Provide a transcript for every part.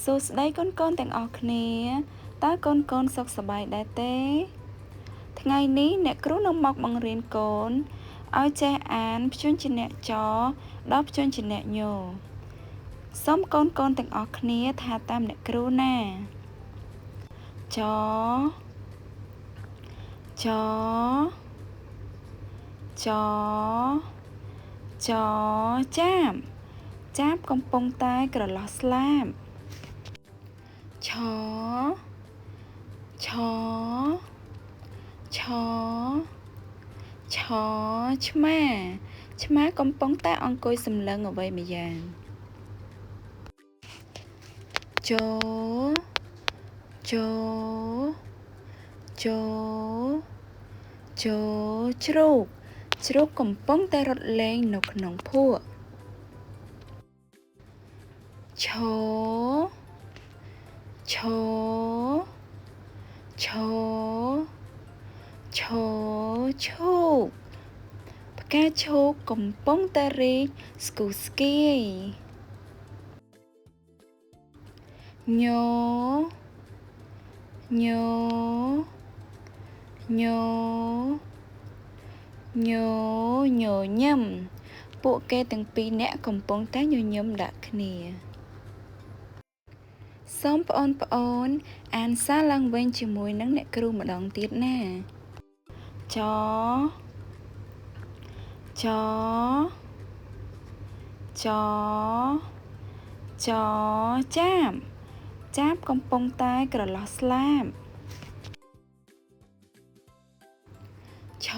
សួស្តីកូនទាំងអស់គ្នាតើកូនសុខសប្បាយដែរទេថ្ងៃនេះអ្នកគ្រូនឹងមកបង្រៀនកូនឲ្យចេះអានព្យញ្ជនៈចដល់ព្យញ្ជនៈញសូមកូនទាំងអស់គ្នាថាតាមអ្នកគ្រូណាចចាបកំពុងតែក្រឡោះស្លាបឆឆ្មាកំពុងតែអង្គុយសម្លឹងអ្វីម្យ៉ាងជជ្រូកកំពុងតែរត់លេងនៅក្នុងភក់ឈូកផ្កាឈូកកំពុងតែរីកស្គូស្គាយញញឹមពួកគេទាំងពីរនាក់កំពុងតែញញឹមដាក់គ្នាសូមប្អូនអានសារឡើងវិញជាមួយនឹងអ្នកគ្រូម្ដងទៀតណាចចាបកំពុងតែក្រឡោះស្លាបឆ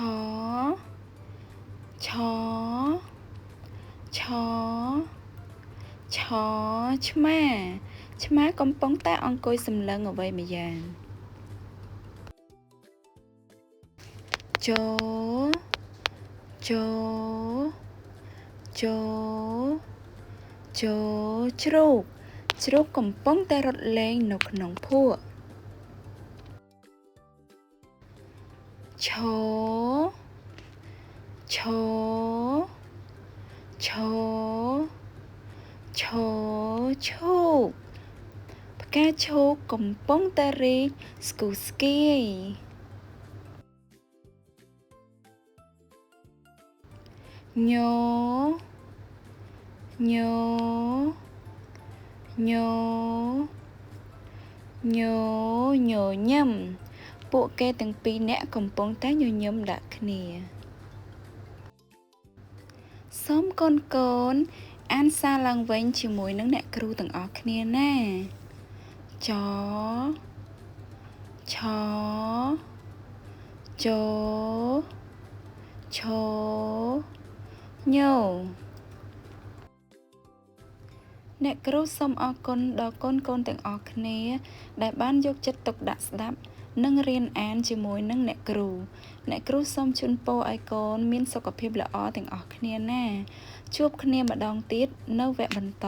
ឆ្មាកំពុងតែអង្គុយសម្លឹងអ្វីម្យ៉ាងជជ្រូកកំពុងតែរត់លេងនៅក្នុងភក់ឈូកផ្កាឈូកកំពុងតែរីកស្គូស្គាយញញឹមពួកគេទាំងពីរនាក់កំពុងតែញញឹមដាក់គ្នាសូមកូនអានសារឡើងវិញជាមួយនឹងអ្នកគ្រូទាំងអស់គ្នាណាចញអ្នកគ្រូសូមអរគុណដល់កូនទាំងអស់គ្នាដែលបានយកចិត្តទុកដាក់ស្ដាប់និងរៀនអានជាមួយនឹងអ្នកគ្រូសូមជូនពរឲ្យកូនមានសុខភាពល្អទាំងអស់គ្នាណាជួបគ្នាម្ដងទៀតនៅវគ្គបន្ត